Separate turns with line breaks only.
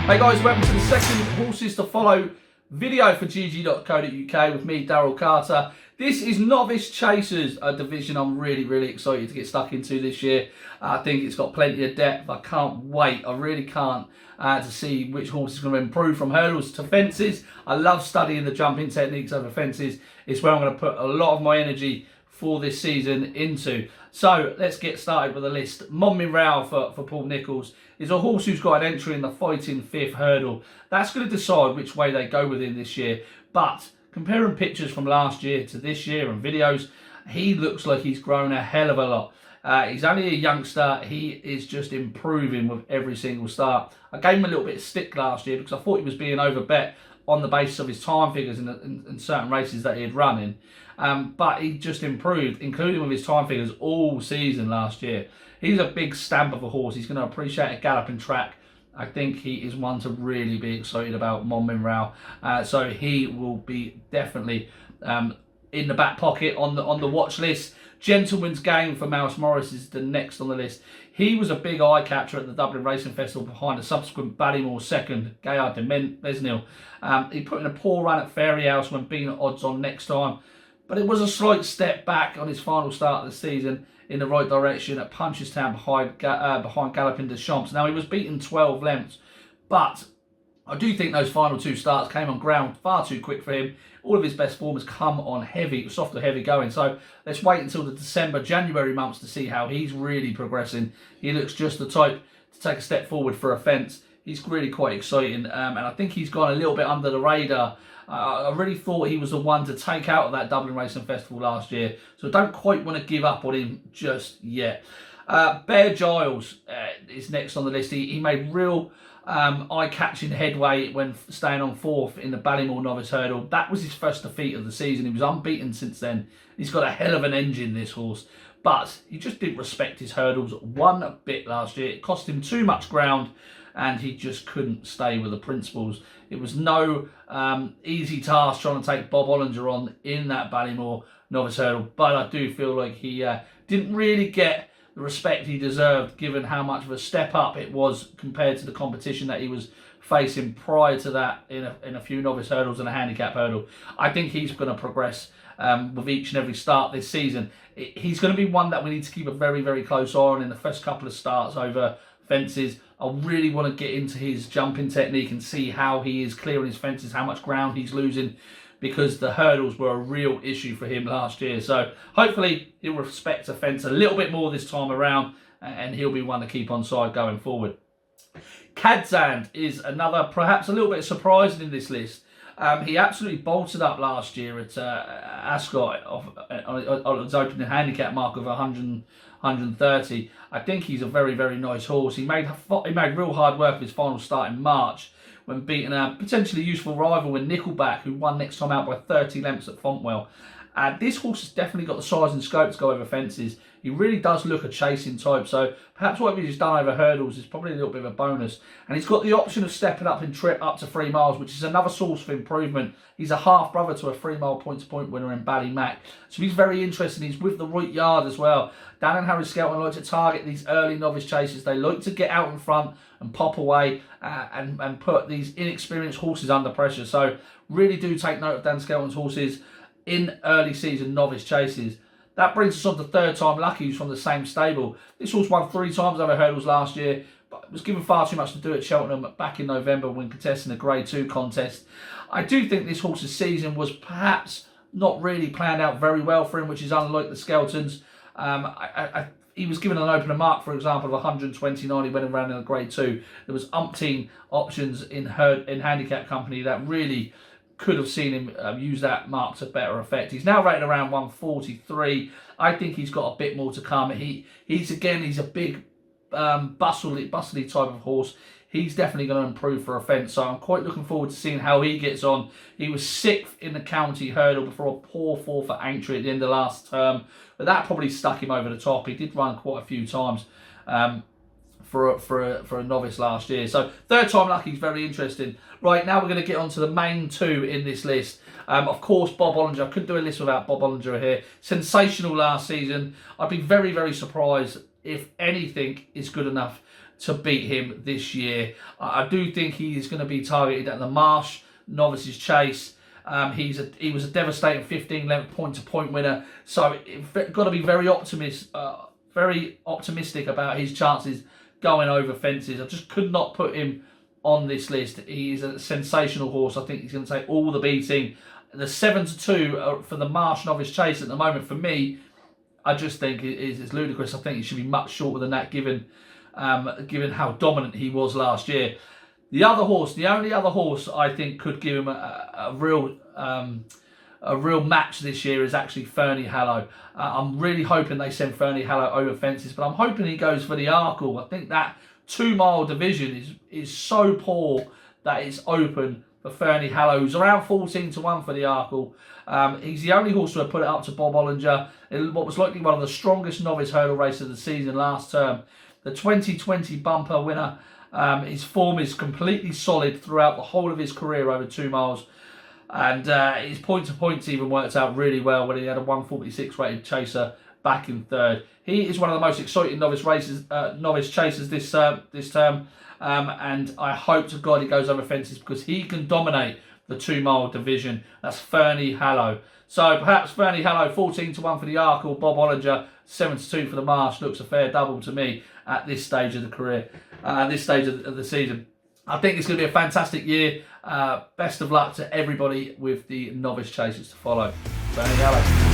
Hey guys, welcome to the second Horses to Follow video for GG.CO.UK with me, Daryl Carter. This is Novice Chasers, a division I'm really excited to get stuck into this year. I think it's got plenty of depth. I can't wait, I really can't, to see which horse is going to improve from hurdles to fences. I love studying the jumping techniques over fences. It's where I'm going to put a lot of my energy for this season into. So let's get started with the list. Monmiral for Paul Nicholls is a horse who's got an entry in the fighting fifth hurdle. That's going to decide which way they go with him this year. But comparing pictures from last year to this year and videos, he looks like he's grown a hell of a lot. He's only a youngster. He is just improving with every single start. I gave him a little bit of stick last year because I thought he was being overbet on the basis of his time figures in certain races that he had run in. But he just improved, including with his time figures all season last year. He's a big stamp of a horse. He's going to appreciate a galloping track. I think he is one to really be excited about, Monmiral. So he will be definitely in the back pocket on the watch list. Gentlemansgame for Marsh Novices is the next on the list. He was a big eye catcher at the Dublin Racing Festival behind a subsequent Ballymore second, Ghylls. He put in a poor run at Ferny Hollow when being odds on next time, but it was a slight step back on his final start of the season in the right direction at Punchestown behind Galloping Deschamps. Now, he was beaten 12 lengths, but I do think those final two starts came on ground far too quick for him. All of his best form has come on heavy, softer, heavy going. So let's wait until the December, January months to see how he's really progressing. He looks just the type to take a step forward for a fence. He's really quite exciting, and I think he's gone a little bit under the radar. I really thought he was the one to take out of that Dublin Racing Festival last year, so I don't quite want to give up on him just yet. Giles is next on the list. He made real eye-catching headway when staying on fourth in the Ballymore Novice Hurdle. That was his first defeat of the season. He was unbeaten since then. He's got a hell of an engine, this horse, but he just didn't respect his hurdles one bit last year. It cost him too much ground, and he just couldn't stay with the principles. It was no easy task trying to take Bob Olinger on in that Ballymore Novice Hurdle, but I do feel like he didn't really get the respect he deserved given how much of a step up it was compared to the competition that he was facing prior to that in a few novice hurdles and a handicap hurdle. I think he's going to progress with each and every start this season. He's going to be one that we need to keep a very close eye on in the first couple of starts over fences. I really want to get into his jumping technique and see how he is clearing his fences, how much ground he's losing, because the hurdles were a real issue for him last year. So hopefully he'll respect the fence a little bit more this time around, and he'll be one to keep on side going forward. Kadzand is another, perhaps a little bit surprising in this list. He absolutely bolted up last year at Ascot on his opening handicap mark of 130. I think he's a very nice horse. He made real hard work of his final start in March when beating a potentially useful rival in Nickelback, who won next time out by 30 lengths at Fontwell. This horse has definitely got the size and scope to go over fences. He really does look a chasing type, so perhaps what he's done over hurdles is probably a little bit of a bonus. And he's got the option of stepping up in trip up to 3 miles, which is another source of improvement. He's a half-brother to a 3-mile point-to-point winner in Ballymac, so he's very interesting. He's with the right yard as well. Dan and Harry Skelton like to target these early novice chasers. They like to get out in front and pop away and put these inexperienced horses under pressure. So really do take note of Dan Skelton's horses in early season novice chases. That brings us on to third time Lucki, who's from the same stable. This horse won 3 times over hurdles last year, but was given far too much to do at Cheltenham back in November when contesting a Grade 2 contest. I do think this horse's season was perhaps not really planned out very well for him, which is unlike the Skeltons. He was given an opener mark, for example, of 129. He went around in a Grade 2. There was umpteen options in handicap company that really could have seen him use that mark to better effect. He's now rated around 143. I think he's got a bit more to come. He's a big bustly type of horse. He's definitely going to improve for a fence, so I'm quite looking forward to seeing how he gets on. He was 6th in the county hurdle before a poor 4th at Aintree at the end of last term, but that probably stuck him over the top. He did run quite a few times for a novice last year. So third time Lucki is very interesting. Right, now we're going to get on to the main 2 in this list. Of course, Bob Olinger. I couldn't do a list without Bob Olinger here. Sensational last season. I'd be very surprised if anything is good enough to beat him this year. I do think he is going to be targeted at the Marsh Novices Chase. He was a devastating 15-length point-to-point winner, so got to be very optimistic about his chances going over fences. I just could not put him on this list. He's a sensational horse. I think he's going to take all the beating. The 7-2 for the Marsh Novice Chase at the moment, for me, I just think it's ludicrous. I think he should be much shorter than that, given how dominant he was last year. The only other horse I think could give him a real match this year is actually Fernie Hallow. I'm really hoping they send Fernie Hallow over fences, but I'm hoping he goes for the Arkle. I think that 2-mile division is so poor that it's open for Fernie Hallow, who's around 14-1 for the Arkle. He's the only horse to have put it up to Bob Olinger in what was likely one of the strongest novice hurdle races of the season last term. The 2020 bumper winner. His form is completely solid throughout the whole of his career over 2 miles. And his point-to-points even worked out really well when he had a 146 rated chaser back in third. He is one of the most exciting novice chasers this term. And I hope to God he goes over fences, because he can dominate the 2-mile division. That's Fernie Hallow. So perhaps Fernie Hallow 14-1 for the Arkle, Bob Olinger 7-2 for the Marsh looks a fair double to me at this stage of the career, this stage of the season. I think it's going to be a fantastic year. Best of luck to everybody with the Novice Chasers to follow. Fernie Hallow.